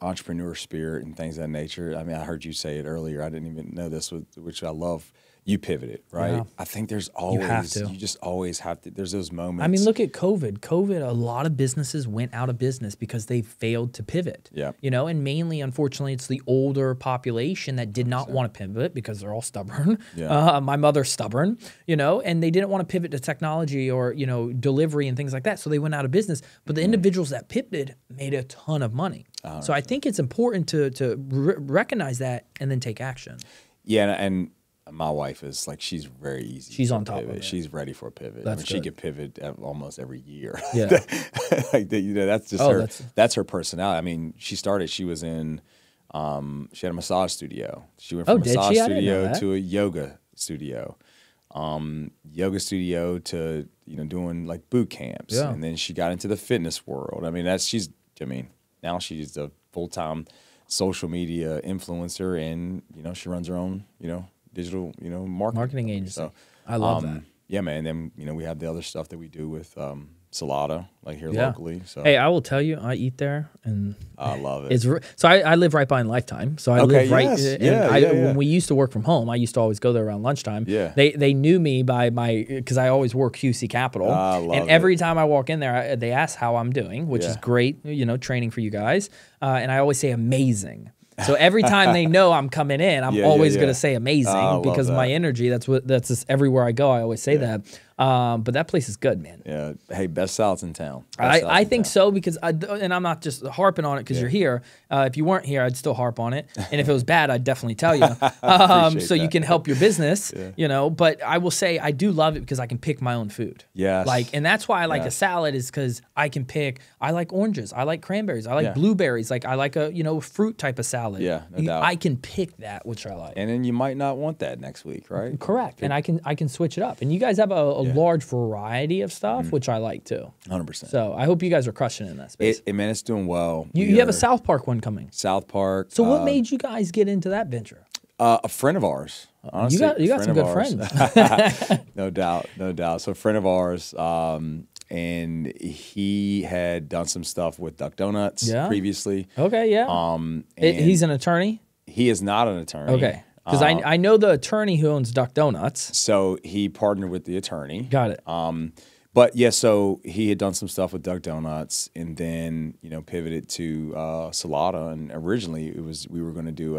entrepreneur spirit and things of that nature, I mean, I heard you say it earlier. I didn't even know this, which I love. you pivoted, right? Yeah. I think there's you just always have to, there's those moments. I mean, look at COVID. COVID, a lot of businesses went out of business because they failed to pivot. Yeah. You know, and mainly, unfortunately, it's the older population that did not want to pivot because they're all stubborn. Yeah. My mother's stubborn, you know, and they didn't want to pivot to technology or, you know, delivery and things like that. So they went out of business. But the individuals that pivoted made a ton of money. So I think it's important to recognize that and then take action. Yeah, and my wife is like, she's very easy. She's on top of it. She's ready for a pivot. That's she could pivot almost every year. Yeah. Like, you know, that's just her. That's her personality. I mean, she was in, she had a massage studio. She went from a massage studio to a yoga studio. Yoga studio to, you know, doing like boot camps. Yeah. And then she got into the fitness world. I mean, now she's a full-time social media influencer, and, you know, she runs her own, you know, digital, you know, marketing agency. So I love that. Yeah, man. And then, you know, we have the other stuff that we do with Salada, like here locally. So hey, I will tell you, I eat there, and I love it. So I live right behind Lifetime. So I live right. When we used to work from home, I used to always go there around lunchtime. Yeah. They knew me by because I always wore QC Capital, and every time I walk in there, they ask how I'm doing, which is great. You know, training for you guys, and I always say amazing. So every time they know I'm coming in, I'm always going to say amazing because my energy. That's just everywhere I go. I always say that. But that place is good, man. Yeah. Hey, best salads in town. I think so because and I'm not just harping on it because you're here. If you weren't here, I'd still harp on it. And if it was bad, I'd definitely tell you. So you can help your business, you know. But I will say I do love it because I can pick my own food. Yes. Like, and that's why I like a salad is because I can pick. I like oranges. I like cranberries. I like blueberries. Like, I like a, you know, fruit type of salad. Yeah, no doubt. I can pick that, which I like. And then you might not want that next week, right? Correct. And I can switch it up. And you guys have a large variety of stuff, which I like too. 100%. So I hope you guys are crushing in that space. Man, it's doing well. You have a South Park one coming. South Park. So what made you guys get into that venture? A friend of ours. Honestly, you got some good friends. No doubt. So a friend of ours, and he had done some stuff with Duck Donuts previously. Okay, yeah. He's an attorney? He is not an attorney. Okay. Because I know the attorney who owns Duck Donuts. So he partnered with the attorney. Got it. But yeah, so he had done some stuff with Duck Donuts, and then, you know, pivoted to Salada. And originally we were going to do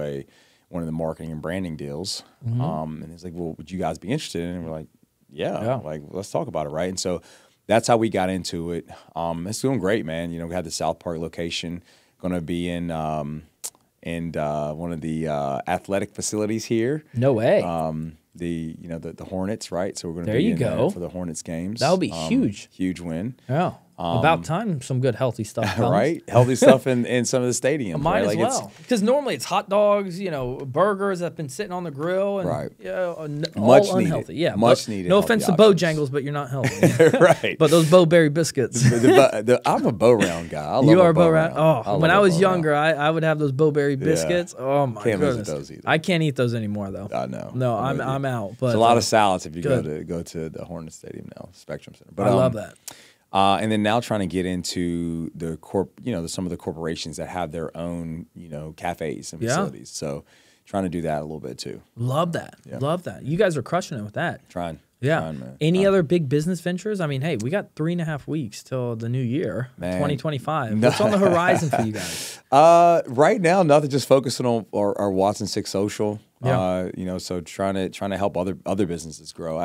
one of the marketing and branding deals. And he's like, well, would you guys be interested in it? And we're like, yeah. Like, let's talk about it, right? And so that's how we got into it. It's doing great, man. You know, we had the South Park location, going to be in one of the athletic facilities here. No way. The Hornets, right? So we're going to be in there for the Hornets games. That'll be huge. Huge win. Yeah. About time some good healthy stuff comes. Right? Healthy stuff in some of the stadiums. Might as well. Because normally it's hot dogs, you know, burgers that have been sitting on the grill. And, right. All unhealthy. Yeah. Much needed. No offense to Bojangles, but you're not healthy. Right. But those Bo-Berry biscuits. I'm a Bo-Round guy. I love you are a Bo-Round? Oh, when I was younger, I would have those Bo-Berry biscuits. Yeah. Oh, my Can't goodness. visit those either. I can't eat those anymore, though. I know. No, I'm out. But it's a lot of salads if you go to the Hornets Stadium now, Spectrum Center. But I love that. And then now trying to get into some of the corporations that have their own, you know, cafes and facilities. So trying to do that a little bit too. Love that. Yeah. Love that. You guys are crushing it with that. Trying. Yeah. Man. Any other big business ventures? I mean, hey, we got 3.5 weeks till the new year, 2025. What's on the horizon for you guys? Right now, nothing. Just focusing on our Watson 6 Social. Yeah. You know, so trying to help other businesses grow.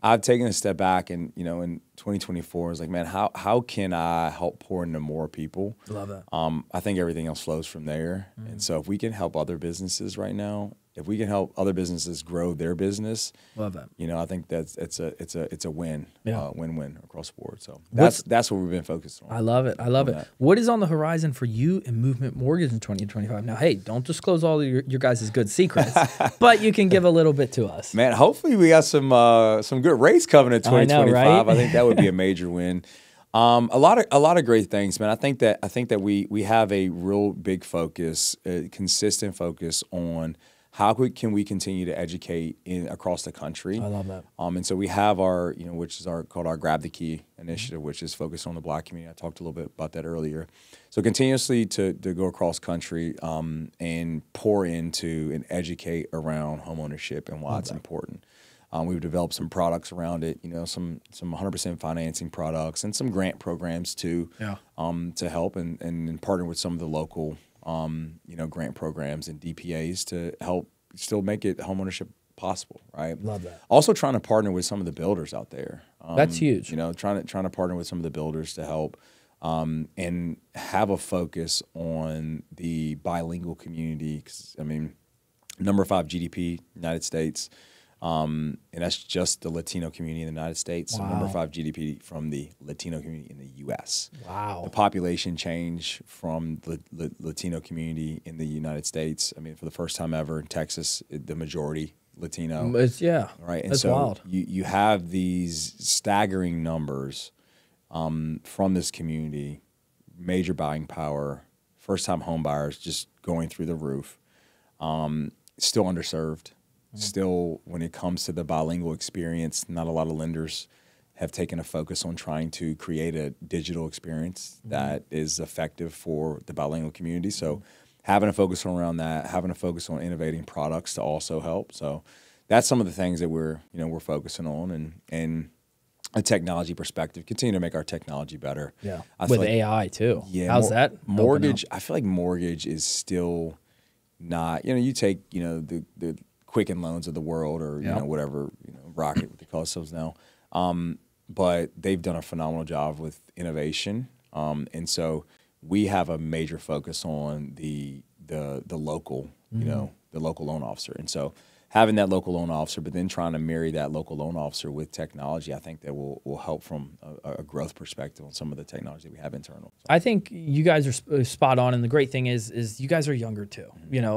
I've taken a step back, and, you know, in 2024, I was like, man, how can I help pour into more people? Love that. I think everything else flows from there. And so if we can help other businesses right now, if we can help other businesses grow their business, love that. You know, I think it's a win, win-win across the board. So that's what we've been focused on. I love it. That. What is on the horizon for you and Movement Mortgage in 2025? Now, hey, don't disclose all your guys' good secrets, but you can give a little bit to us. Man, hopefully we got some good rates coming in 2025. I know, right? I think that would be a major win. A lot of great things, man. I think that we have a real big focus, a consistent focus on how can we continue to educate across the country? I love that. And so we have our, which is called our Grab the Key initiative, which is focused on the Black community. I talked a little bit about that earlier. So continuously to go across country and pour into and educate around homeownership and why it's important. We've developed some products around it, some 100% financing products and some grant programs too, to help and partner with some of the local, grant programs and DPAs to help still make it homeownership possible, right? Love that. Also trying to partner with some of the builders out there. That's huge. Trying to partner with some of the builders to help and have a focus on the bilingual community. 'Cause, number 5 GDP, United States. And that's just the Latino community in the United States. Wow. So number 5 GDP from the Latino community in the U.S. Wow. The population change from the Latino community in the United States. For the first time ever in Texas, the majority Latino. Right. And that's so wild. You have these staggering numbers from this community, major buying power, first-time home buyers just going through the roof, still underserved. Still, when it comes to the bilingual experience, not a lot of lenders have taken a focus on trying to create a digital experience that is effective for the bilingual community. So having a focus around that, having a focus on innovating products to also help. So that's some of the things that we're focusing on and a technology perspective, continue to make our technology better. Yeah, with AI too. Yeah, how's that? Mortgage, I feel like mortgage is still not, you take, the Quicken Loans of the world or whatever, Rocket, what they call themselves now. But they've done a phenomenal job with innovation. And so we have a major focus on the local, the local loan officer. And so having that local loan officer, but then trying to marry that local loan officer with technology, I think that will help from a growth perspective on some of the technology that we have internal. So. I think you guys are spot on, and the great thing is you guys are younger too.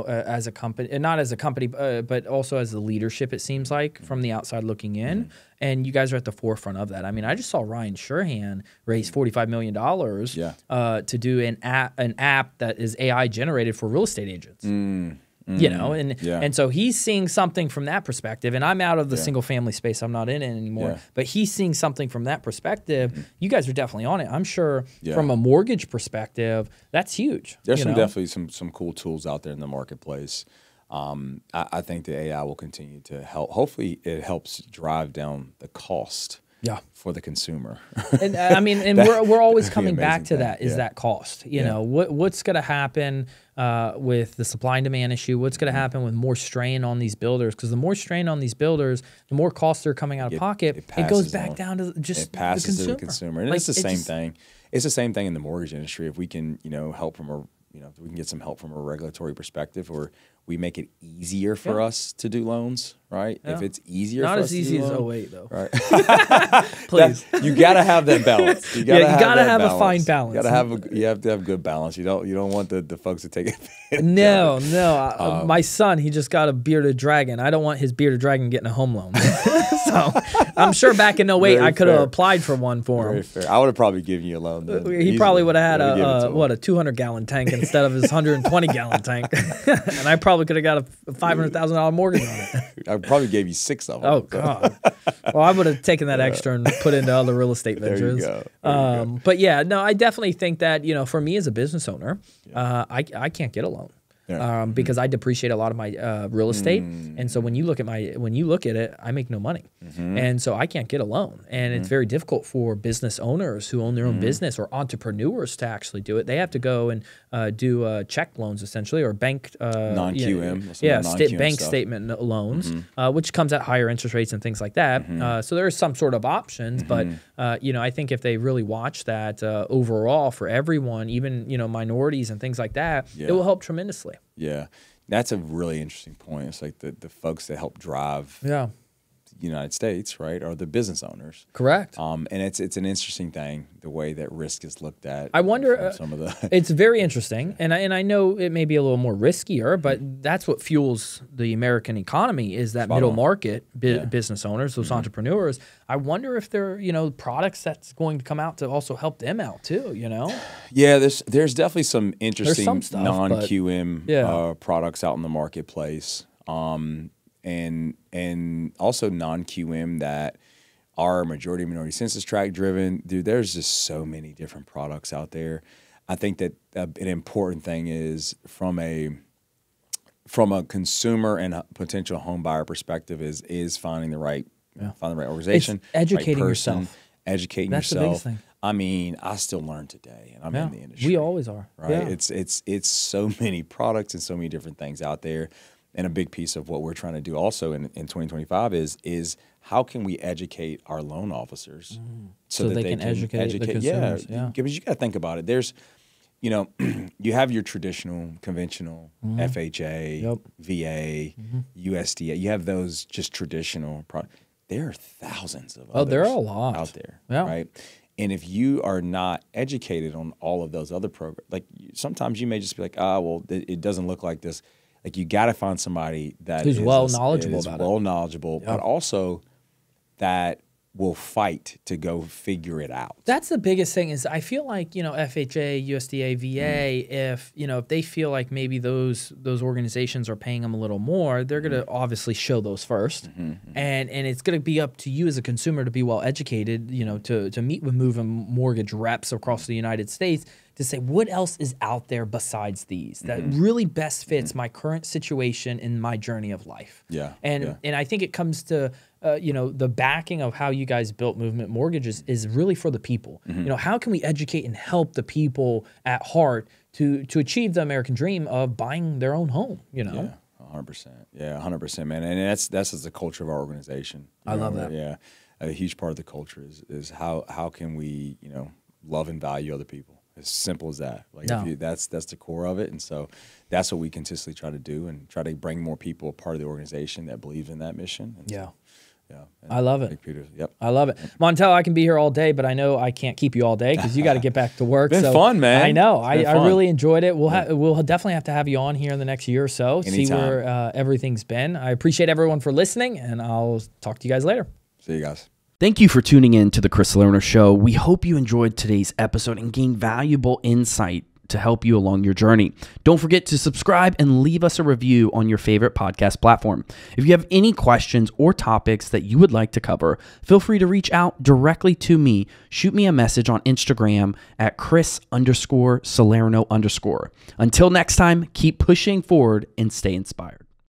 As a company, and not as a company, but also as the leadership. It seems like from the outside looking in, and you guys are at the forefront of that. I just saw Ryan Sherhan raise $45 million to do an app that is AI generated for real estate agents. And so he's seeing something from that perspective, and I'm out of the single family space. I'm not in it anymore, but he's seeing something from that perspective. You guys are definitely on it. I'm sure from a mortgage perspective, that's huge. There's definitely some cool tools out there in the marketplace. I think the AI will continue to help. Hopefully it helps drive down the cost for the consumer. And we're always coming back to that is that cost. What's going to happen with the supply and demand issue? What's going to happen with more strain on these builders? Because the more strain on these builders, the more costs they're coming out of pocket. It goes back down to just the consumer. To the consumer. And it's the same thing. It's the same thing in the mortgage industry. If we can, help from if we can get some help from a regulatory perspective, or we make it easier for us to do loans, right? Yeah. If it's easier not for as us easy to do as loans, 08 though. Right? Please. You gotta have that balance. You gotta have a fine balance. You have to have good balance. You don't want the folks to take advantage. No. My son, he just got a bearded dragon. I don't want his bearded dragon getting a home loan. So I'm sure back in 08 I could have applied for one for him. Very fair. I would have probably given you a loan. He probably would have had a 200-gallon tank instead of his 120-gallon tank, and I probably could have got a $500,000 mortgage on it. I probably gave you 6 of them. Oh God! Well, I would have taken that extra and put into other real estate ventures. There you go. But yeah, no, I definitely think that for me as a business owner, I can't get a loan. Because I depreciate a lot of my real estate, and so when you look at it, I make no money, and so I can't get a loan, and it's very difficult for business owners who own their own business or entrepreneurs to actually do it. They have to go and do check loans essentially, or bank non-QM, bank statement loans, which comes at higher interest rates and things like that. So there are some sort of options, but I think if they really watch that overall for everyone, even minorities and things like that, it will help tremendously. Yeah, that's a really interesting point. It's like the folks that help drive the United States, right, are the business owners. Correct. And it's an interesting thing, the way that risk is looked at. I wonder, some of the it's very interesting, and I know it may be a little more riskier, but that's what fuels the American economy is that middle market business owners, those entrepreneurs. I wonder if there are products that's going to come out to also help them out too. Yeah, there's definitely some interesting some stuff, non-QM products out in the marketplace. and also non-QM that are majority minority census tract driven. Dude, there's just so many different products out there. I think that an important thing is from a consumer and a potential home buyer perspective is finding the right organization, it's educating right person, yourself. Educating That's yourself. the biggest thing. I mean, I still learn today, and I'm in the industry. We always are. Right? Yeah. It's so many products and so many different things out there. And a big piece of what we're trying to do also in 2025 is how can we educate our loan officers so that they can educate the consumers. Yeah, because you got to think about it. There's, you have your traditional, conventional FHA, VA, USDA. You have those just traditional products. There are thousands of others there are a lot out there, yeah. right? And if you are not educated on all of those other programs, like sometimes you may just be like, it doesn't look like this. Like you got to find somebody that who's is knowledgeable about well knowledgeable, Yep. but also that will fight to go figure it out. That's the biggest thing is I feel like, FHA, USDA, VA, if they feel like maybe those organizations are paying them a little more, they're going to obviously show those first. And it's going to be up to you as a consumer to be well educated, to meet with move and mortgage reps across the United States to say what else is out there besides these that really best fits my current situation in my journey of life. And I think it comes to the backing of how you guys built Movement Mortgages is really for the people. How can we educate and help the people at heart to achieve the American dream of buying their own home? Yeah, 100%. Yeah, 100%, man. And that's the culture of our organization. I love that. Yeah, a huge part of the culture is how can we love and value other people. As simple as that. Like that's the core of it, and so that's what we consistently try to do, and try to bring more people a part of the organization that believe in that mission. And yeah. So, I love it. Yep. I love it. Montell, I can be here all day, but I know I can't keep you all day because you got to get back to work. It's been fun, man. I know. I really enjoyed it. We'll definitely have to have you on here in the next year or so, Anytime. see where everything's been. I appreciate everyone for listening, and I'll talk to you guys later. See you guys. Thank you for tuning in to the Chris Salerno Show. We hope you enjoyed today's episode and gained valuable insight to help you along your journey. Don't forget to subscribe and leave us a review on your favorite podcast platform. If you have any questions or topics that you would like to cover, feel free to reach out directly to me. Shoot me a message on Instagram at Chris_Salerno_. Until next time, keep pushing forward and stay inspired.